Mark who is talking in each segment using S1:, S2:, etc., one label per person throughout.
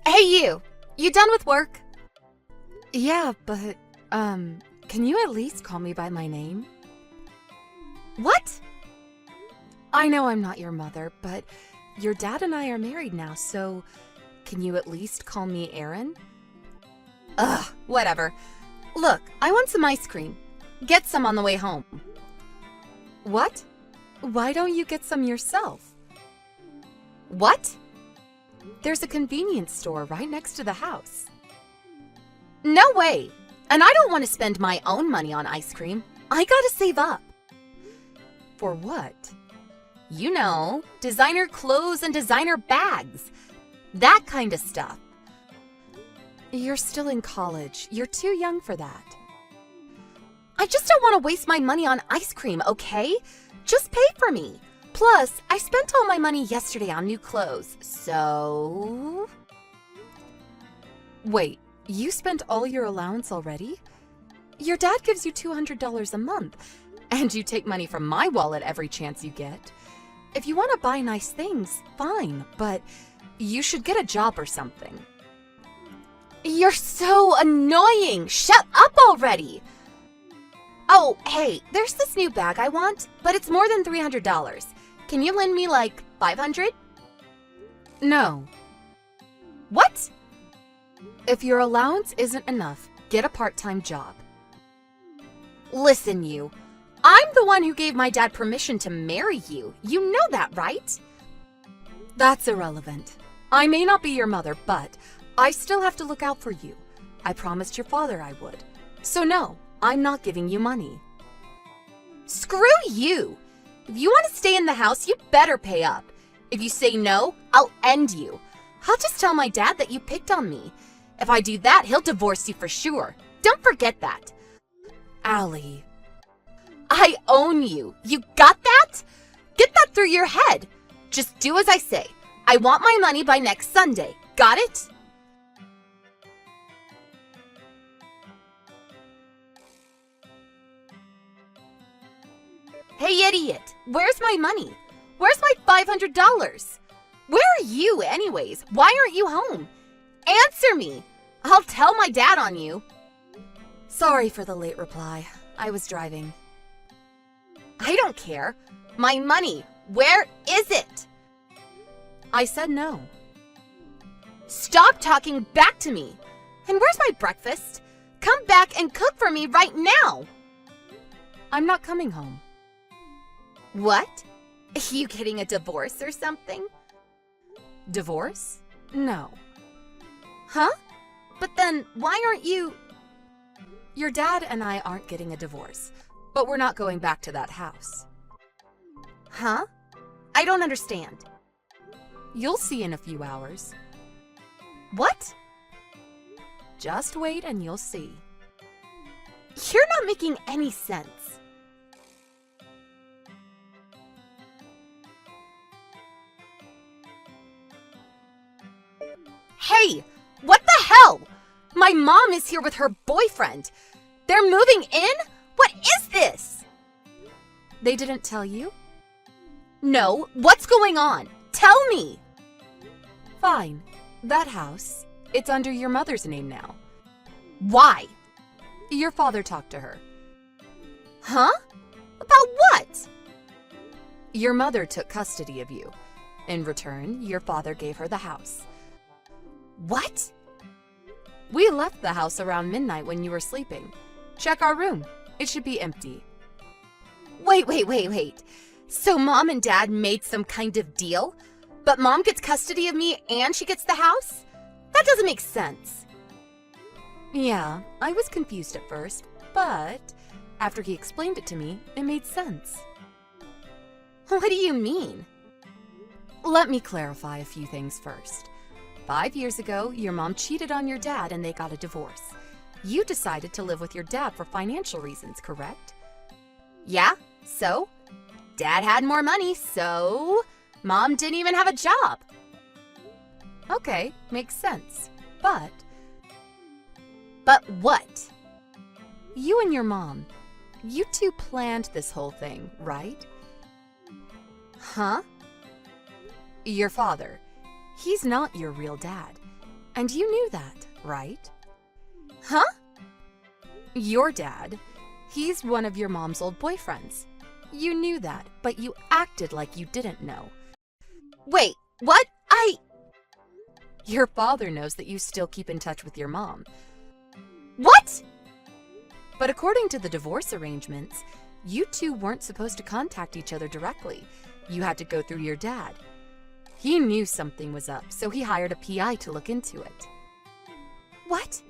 S1: Hey you! You done with work?
S2: Yeah, but, can you at least call me by my name?
S1: What?
S2: I know I'm not your mother, but your dad and I are married now, so can you at least call me Erin?
S1: Ugh, whatever. Look, I want some ice cream. Get some on the way home.
S2: What? Why don't you get some yourself?
S1: What?
S2: There's a convenience store right next to the house.
S1: No way! And I don't want to spend my own money on ice cream. I gotta save up.
S2: For what?
S1: You know, designer clothes and designer bags. That kind of stuff.
S2: You're still in college. You're too young for that.
S1: I just don't want to waste my money on ice cream, okay? Just pay for me. Plus, I spent all my money yesterday on new clothes, so...
S2: Wait, you spent all your allowance already? Your dad gives you $200 a month, and you take money from my wallet every chance you get. If you want to buy nice things, fine, but you should get a job or something.
S1: You're so annoying! Shut up already! Oh, hey, there's this new bag I want, but it's more than $300. Can you lend me like $500?
S2: No.
S1: What?
S2: If your allowance isn't enough, get a part-time job.
S1: Listen, you. I'm the one who gave my dad permission to marry you. You know that, right?
S2: That's irrelevant. I may not be your mother, but I still have to look out for you. I promised your father I would. So no, I'm not giving you money.
S1: Screw you! If you want to stay in the house, you better pay up. If you say no, I'll end you. I'll just tell my dad that you picked on me. If I do that, he'll divorce you for sure. Don't forget that.
S2: Allie.
S1: I own you. You got that? Get that through your head. Just do as I say. I want my money by next Sunday. Got it? Hey, idiot. Where's my money? Where's my $500? Where are you, anyways? Why aren't you home? Answer me. I'll tell my dad on you.
S2: Sorry for the late reply. I was driving.
S1: I don't care. My money. Where is it?
S2: I said no.
S1: Stop talking back to me. And where's my breakfast? Come back and cook for me right now.
S2: I'm not coming home.
S1: What? You getting a divorce or something?
S2: Divorce? No.
S1: Huh? But then why aren't you...
S2: Your dad and I aren't getting a divorce, but we're not going back to that house.
S1: Huh? I don't understand.
S2: You'll see in a few hours.
S1: What?
S2: Just wait and you'll see.
S1: You're not making any sense. Hey, what the hell? My mom is here with her boyfriend. They're moving in? What is this?
S2: They didn't tell you?
S1: No, what's going on? Tell me.
S2: Fine. That house, it's under your mother's name now.
S1: Why?
S2: Your father talked to her.
S1: Huh? About what?
S2: Your mother took custody of you. In return, your father gave her the house.
S1: What?
S2: We left the house around midnight when you were sleeping. Check our room. It should be empty.
S1: Wait. So mom and dad made some kind of deal? But mom gets custody of me and she gets the house? That doesn't make sense.
S2: Yeah, I was confused at first, but after he explained it to me, it made sense.
S1: What do you mean?
S2: Let me clarify a few things first. 5 years ago, your mom cheated on your dad and they got a divorce. You decided to live with your dad for financial reasons, correct?
S1: Yeah, so? Dad had more money, so? Mom didn't even have a job.
S2: Okay, makes sense. But
S1: what?
S2: You and your mom, you two planned this whole thing, right?
S1: Huh?
S2: Your father, he's not your real dad. And you knew that, right?
S1: Huh?
S2: Your dad, he's one of your mom's old boyfriends. You knew that, but you acted like you didn't know.
S1: Wait, what?
S2: Your father knows that you still keep in touch with your mom.
S1: What?
S2: But according to the divorce arrangements, you two weren't supposed to contact each other directly. You had to go through your dad. He knew something was up, so he hired a PI to look into it.
S1: What?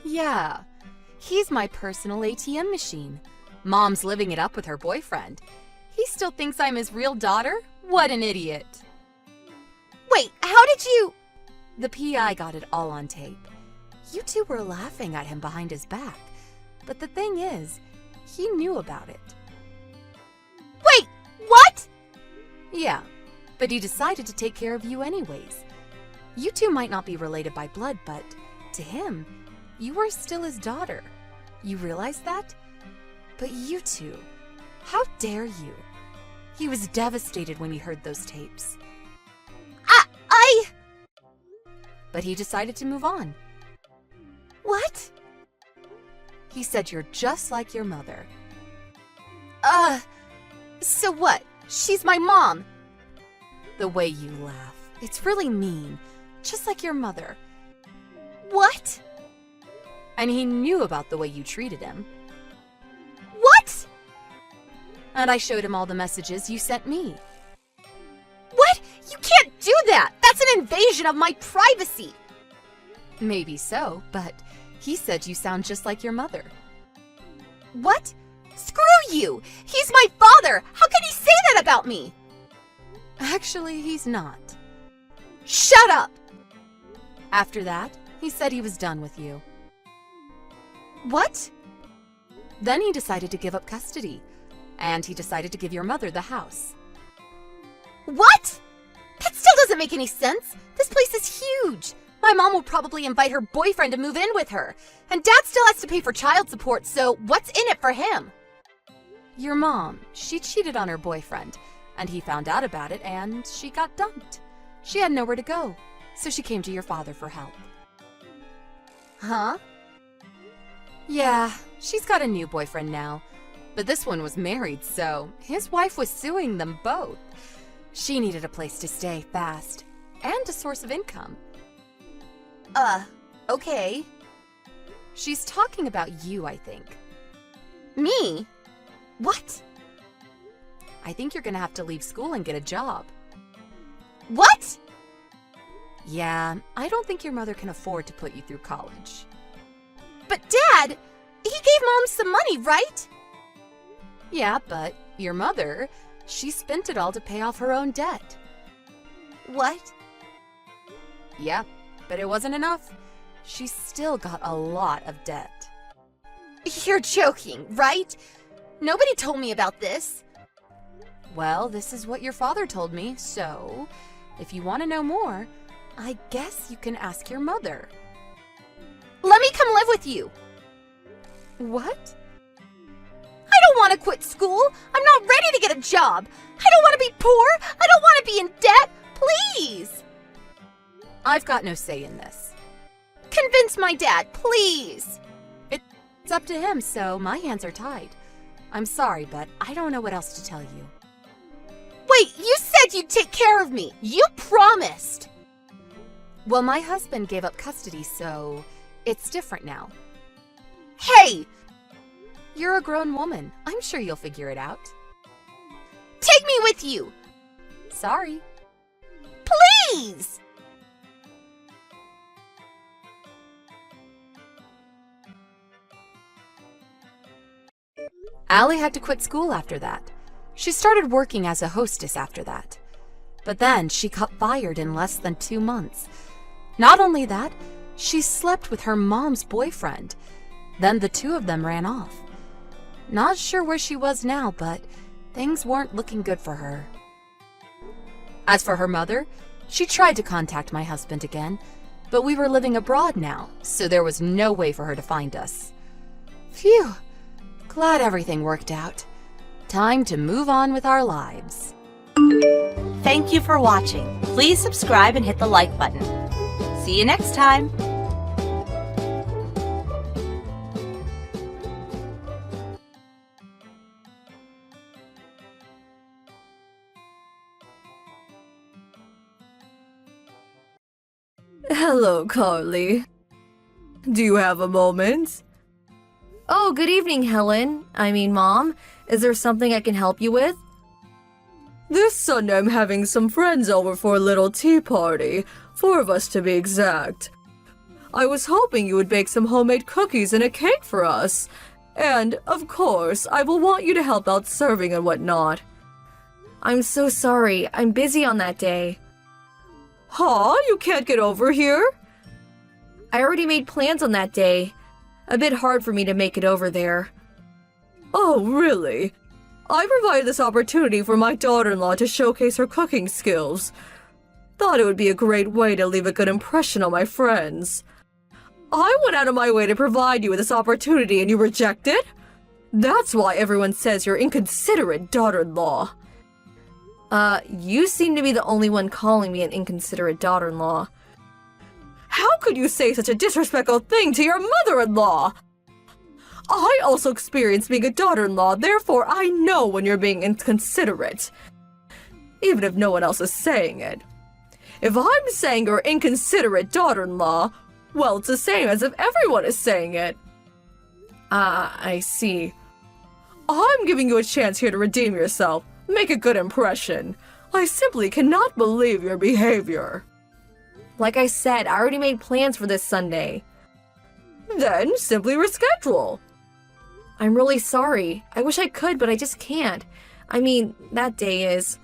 S2: Yeah, he's my personal ATM machine. Mom's living it up with her boyfriend. He still thinks I'm his real daughter? What an idiot.
S1: Wait, how did you...
S2: The PI got it all on tape. You two were laughing at him behind his back. But the thing is, he knew about it.
S1: Wait, what?
S2: Yeah, but he decided to take care of you anyways. You two might not be related by blood, but to him, you were still his daughter. You realize that? But you two, how dare you? He was devastated when he heard those tapes. But he decided to move on.
S1: What?
S2: He said you're just like your mother.
S1: So what? She's my mom.
S2: The way you laugh, it's really mean, just like your mother.
S1: What?
S2: And he knew about the way you treated him.
S1: What?
S2: And I showed him all the messages you sent me.
S1: What? You can't do that! That's an invasion of my privacy!
S2: Maybe so, but he said you sound just like your mother.
S1: What? Screw you! He's my father! How can he say that about me?
S2: Actually, he's not.
S1: Shut up!
S2: After that, he said he was done with you.
S1: What?
S2: Then he decided to give up custody, and he decided to give your mother the house.
S1: What? That still doesn't make any sense. This place is huge. My mom will probably invite her boyfriend to move in with her. And Dad still has to pay for child support, so what's in it for him?
S2: Your mom, she cheated on her boyfriend, and he found out about it, and she got dumped. She had nowhere to go, so she came to your father for help.
S1: Huh?
S2: Yeah, she's got a new boyfriend now, but this one was married, so his wife was suing them both. She needed a place to stay fast, and a source of income.
S1: Okay.
S2: She's talking about you, I think.
S1: Me? What?
S2: I think you're gonna have to leave school and get a job.
S1: What?
S2: Yeah, I don't think your mother can afford to put you through college.
S1: But Dad, he gave Mom some money, right?
S2: Yeah, but your mother, she spent it all to pay off her own debt.
S1: What?
S2: Yeah, but it wasn't enough. She's still got a lot of debt.
S1: You're joking, right? Nobody told me about this.
S2: Well, this is what your father told me, so if you want to know more, I guess you can ask your mother.
S1: Let me come live with you.
S2: What?
S1: I don't want to quit school. I'm not ready to get a job. I don't want to be poor. I don't want to be in debt. Please.
S2: I've got no say in this.
S1: Convince my dad, please.
S2: It's up to him, so my hands are tied. I'm sorry, but I don't know what else to tell you.
S1: Wait, you said you'd take care of me. You promised.
S2: Well, my husband gave up custody, so it's different now.
S1: Hey!
S2: You're a grown woman. I'm sure you'll figure it out.
S1: Take me with you.
S2: Sorry.
S1: Please!
S2: Allie had to quit school after that. She started working as a hostess after that. But then she got fired in less than 2 months. Not only that, she slept with her mom's boyfriend. Then the two of them ran off. Not sure where she was now, but things weren't looking good for her. As for her mother, she tried to contact my husband again, but we were living abroad now, so there was no way for her to find us. Phew! Glad everything worked out. Time to move on with our lives.
S3: Thank you for watching. Please subscribe and hit the like button. See you next time!
S4: Hello, Carly. Do you have a moment? Oh, good evening, Helen. Mom. Is there something I can help you with? This Sunday I'm having some friends over for a little tea party. 4 of us to be exact. I was hoping you would bake some homemade cookies and a cake for us. And, of course, I will want you to help out serving and whatnot. I'm so sorry. I'm busy on that day. Huh? You can't get over here? I already made plans on that day. A bit hard for me to make it over there. Oh, really? I provided this opportunity for my daughter-in-law to showcase her cooking skills. Thought it would be a great way to leave a good impression on my friends. I went out of my way to provide you with this opportunity and you reject it? That's why everyone says you're inconsiderate daughter-in-law. You seem to be the only one calling me an inconsiderate daughter-in-law. How could you say such a disrespectful thing to your mother-in-law? I also experienced being a daughter-in-law, therefore I know when you're being inconsiderate. Even if no one else is saying it. If I'm saying you're inconsiderate daughter-in-law, well, it's the same as if everyone is saying it. I see. I'm giving you a chance here to redeem yourself. Make a good impression. I simply cannot believe your behavior. Like I said, I already made plans for this Sunday. Then simply reschedule. I'm really sorry. I wish I could, but I just can't. That day is...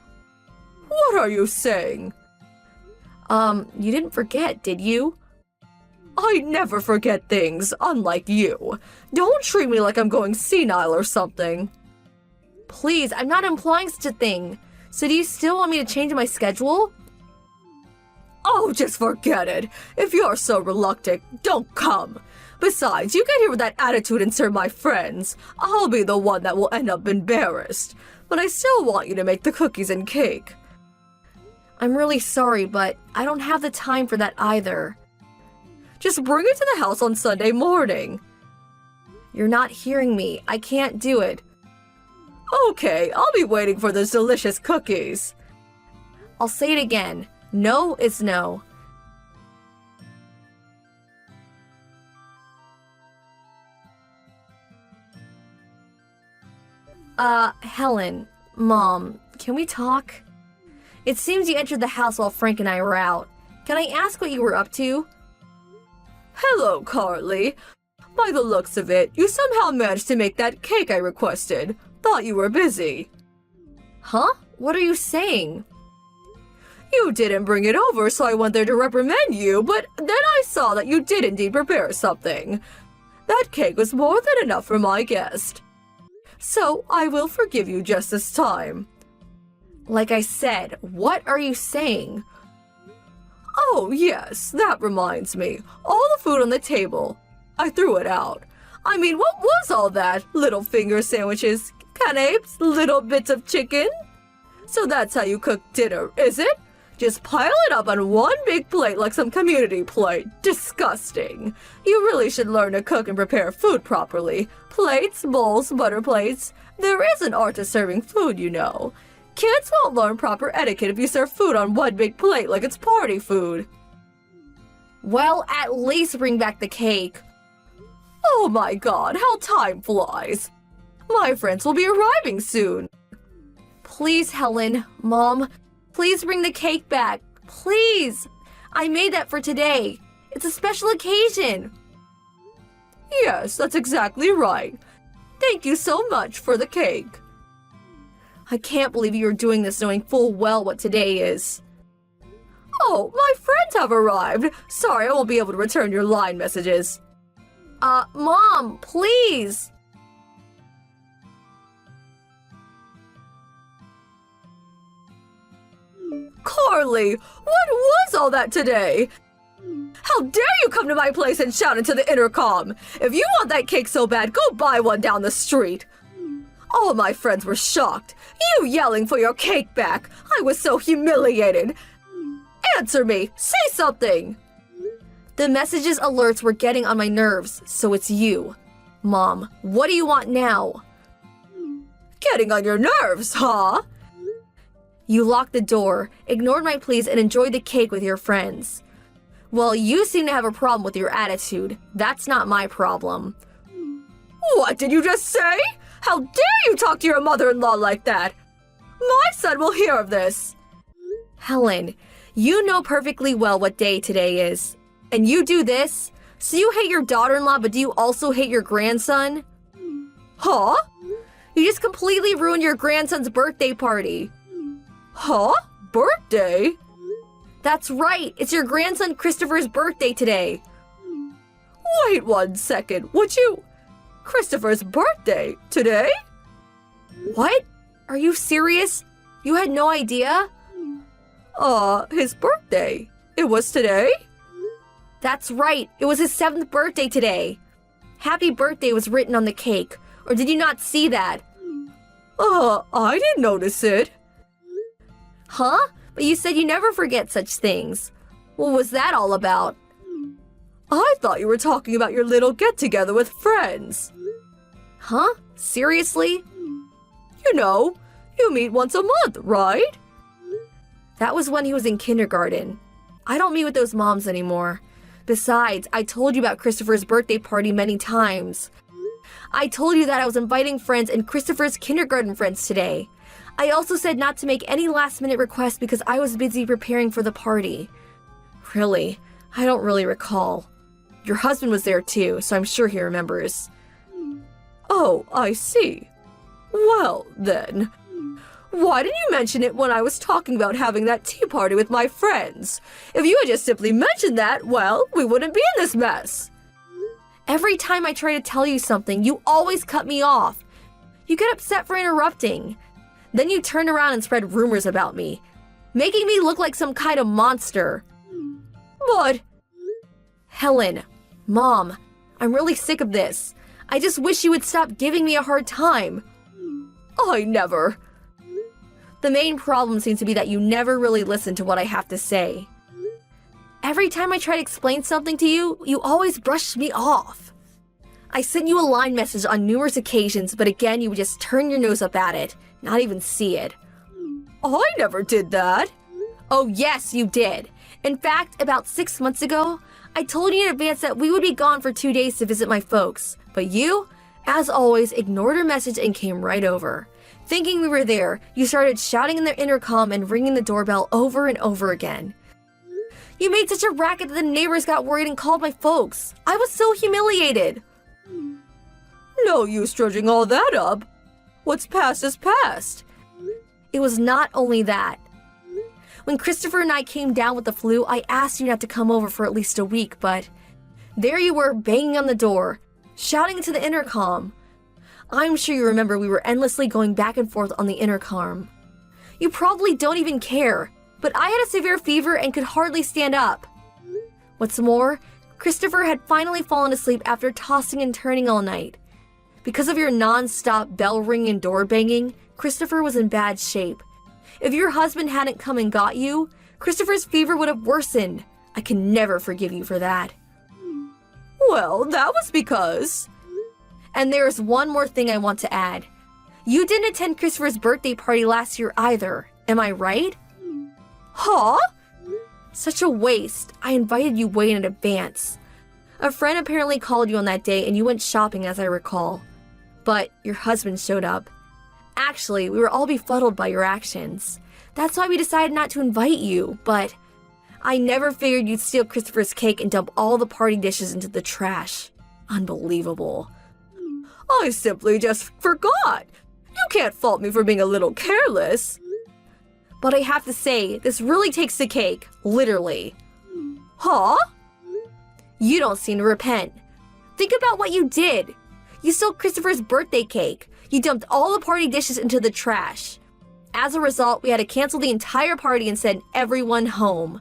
S4: What are you saying? You didn't forget, did you? I never forget things, unlike you. Don't treat me like I'm going senile or something. Please, I'm not implying such a thing. So do you still want me to change my schedule? Oh, just forget it. If you're so reluctant, don't come. Besides, you get here with that attitude and serve my friends. I'll be the one that will end up embarrassed. But I still want you to make the cookies and cake. I'm really sorry, but I don't have the time for that either. Just bring it to the house on Sunday morning. You're not hearing me. I can't do it. Okay, I'll be waiting for those delicious cookies. I'll say it again. No is no. Helen, Mom, can we talk? It seems you entered the house while Frank and I were out. Can I ask what you were up to? Hello, Carly. By the looks of it, you somehow managed to make that cake I requested. Thought you were busy. Huh? What are you saying? You didn't bring it over, so I went there to reprimand you, but then I saw that you did indeed prepare something. That cake was more than enough for my guest. So I will forgive you just this time. Like I said, what are you saying? Oh, yes, that reminds me. All the food on the table. I threw it out. What was all that? Little finger sandwiches, canapes, little bits of chicken? So that's how you cook dinner, is it? Just pile it up on one big plate like some community plate. Disgusting. You really should learn to cook and prepare food properly. Plates, bowls, butter plates. There is an art to serving food, you know. Kids won't learn proper etiquette if you serve food on one big plate like it's party food. Well, at least bring back the cake. Oh my god, how time flies. My friends will be arriving soon. Please, Helen, Mom, please bring the cake back. Please. I made that for today. It's a special occasion. Yes, that's exactly right. Thank you so much for the cake. I can't believe you're doing this knowing full well what today is. Oh, my friends have arrived. Sorry, I won't be able to return your line messages. Mom, please. Carly, what was all that today? How dare you come to my place and shout into the intercom? If you want that cake so bad, go buy one down the street. All my friends were shocked. You yelling for your cake back. I was so humiliated. Answer me. Say something. The messages alerts were getting on my nerves, so it's you. Mom, what do you want now? Getting on your nerves, huh? You locked the door, ignored my pleas, and enjoyed the cake with your friends. Well, you seem to have a problem with your attitude. That's not my problem. What did you just say? How dare you talk to your mother-in-law like that? My son will hear of this. Helen, you know perfectly well what day today is. And you do this? So you hate your daughter-in-law, but do you also hate your grandson? Huh? You just completely ruined your grandson's birthday party. Huh? Birthday? That's right. It's your grandson Christopher's birthday today. Wait 1 second, would you? Christopher's birthday today? What? Are you serious? You had no idea? His birthday. It was today? That's right. It was his 7th birthday today. Happy birthday was written on the cake. Or did you not see that? I didn't notice it. Huh? But you said you never forget such things. What was that all about? I thought you were talking about your little get-together with friends. Huh? Seriously? You know, you meet once a month, right? That was when he was in kindergarten. I don't meet with those moms anymore. Besides, I told you about Christopher's birthday party many times. I told you that I was inviting friends and Christopher's kindergarten friends today. I also said not to make any last-minute requests because I was busy preparing for the party. Really? I don't really recall. Your husband was there too, so I'm sure he remembers. Oh, I see. Well, then. Why didn't you mention it when I was talking about having that tea party with my friends? If you had just simply mentioned that, well, we wouldn't be in this mess. Every time I try to tell you something, you always cut me off. You get upset for interrupting. Then you turn around and spread rumors about me, making me look like some kind of monster. But... Helen, Mom, I'm really sick of this. I just wish you would stop giving me a hard time. I never. The main problem seems to be that you never really listen to what I have to say. Every time I try to explain something to you, you always brush me off. I sent you a line message on numerous occasions, but again, you would just turn your nose up at it, not even see it. I never did that. Oh yes, you did. In fact, about 6 months ago, I told you in advance that we would be gone for 2 days to visit my folks, but you, as always, ignored our message and came right over. Thinking we were there, you started shouting in the intercom and ringing the doorbell over and over again. You made such a racket that the neighbors got worried and called my folks. I was so humiliated. No use dredging all that up. What's past is past. It was not only that. When Christopher and I came down with the flu, I asked you not to come over for at least a week, but there you were banging on the door, shouting into the intercom. I'm sure you remember we were endlessly going back and forth on the intercom. You probably don't even care, but I had a severe fever and could hardly stand up. What's more, Christopher had finally fallen asleep after tossing and turning all night. Because of your non-stop bell ringing and door banging, Christopher was in bad shape. If your husband hadn't come and got you, Christopher's fever would have worsened. I can never forgive you for that. Well, that was because... And there's one more thing I want to add. You didn't attend Christopher's birthday party last year either, am I right? Huh? Such a waste. I invited you way in advance. A friend apparently called you on that day and you went shopping, as I recall. But your husband showed up. Actually, we were all befuddled by your actions. That's why we decided not to invite you, but I never figured you'd steal Christopher's cake and dump all the party dishes into the trash. Unbelievable. I simply just forgot. You can't fault me for being a little careless. But I have to say, this really takes the cake, literally. Huh? You don't seem to repent. Think about what you did. You stole Christopher's birthday cake. You dumped all the party dishes into the trash. As a result, we had to cancel the entire party and send everyone home.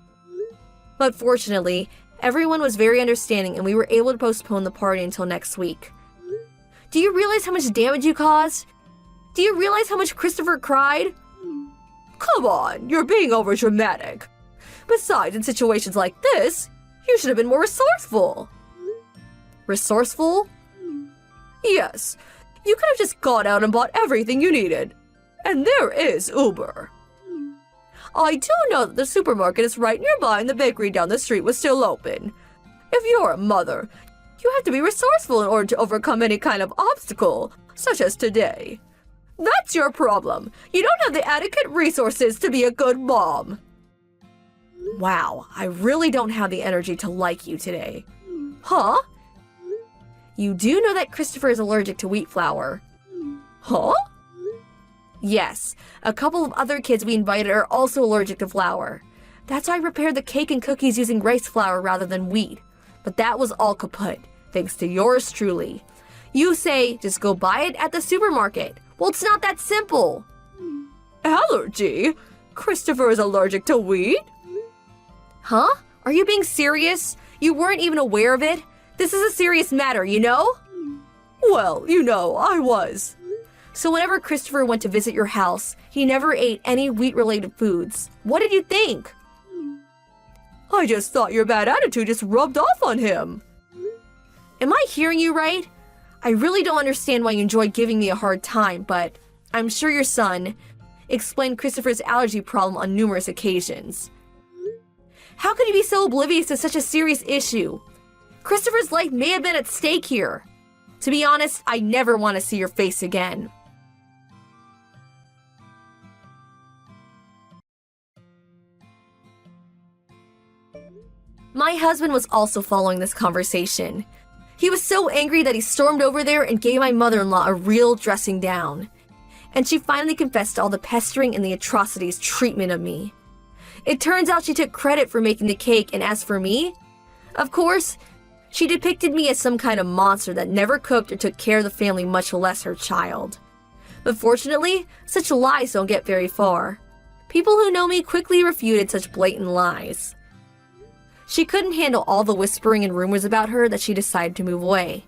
S4: But fortunately, everyone was very understanding and we were able to postpone the party until next week. Do you realize how much damage you caused? Do you realize how much Christopher cried? Come on, you're being overdramatic. Besides, in situations like this, You should have been more resourceful. Resourceful? Yes. You could have just gone out and bought everything you needed. And there is Uber. I do know that the supermarket is right nearby and the bakery down the street was still open. If you're a mother, you have to be resourceful in order to overcome any kind of obstacle, such as today. That's your problem. You don't have the adequate resources to be a good mom. Wow, I really don't have the energy to like you today. Huh? You do know that Christopher is allergic to wheat flour. Huh? Yes, a couple of other kids we invited are also allergic to flour. That's why I prepared the cake and cookies using rice flour rather than wheat. But that was all kaput, thanks to yours truly. You say, just go buy it at the supermarket. Well, it's not that simple. Allergy? Christopher is allergic to wheat? Huh? Are you being serious? You weren't even aware of it? This is a serious matter, you know? Well, you know, I was. So whenever Christopher went to visit your house, he never ate any wheat-related foods. What did you think? I just thought your bad attitude just rubbed off on him. Am I hearing you right? I really don't understand why you enjoy giving me a hard time, but I'm sure your son explained Christopher's allergy problem on numerous occasions. How could you be so oblivious to such a serious issue? Christopher's life may have been at stake here. To be honest, I never want to see your face again. My husband was also following this conversation. He was so angry that he stormed over there and gave my mother-in-law a real dressing down. And she finally confessed to all the pestering and the atrocities treatment of me. It turns out she took credit for making the cake, and as for me, of course, she depicted me as some kind of monster that never cooked or took care of the family, much less her child. But fortunately, such lies don't get very far. People who know me quickly refuted such blatant lies. She couldn't handle all the whispering and rumors about her that she decided to move away,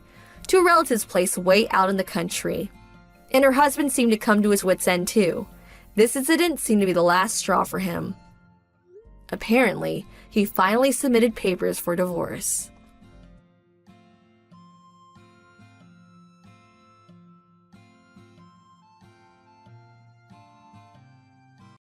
S4: to a relative's place way out in the country. And her husband seemed to come to his wits' end too. This incident seemed to be the last straw for him. Apparently, he finally submitted papers for divorce.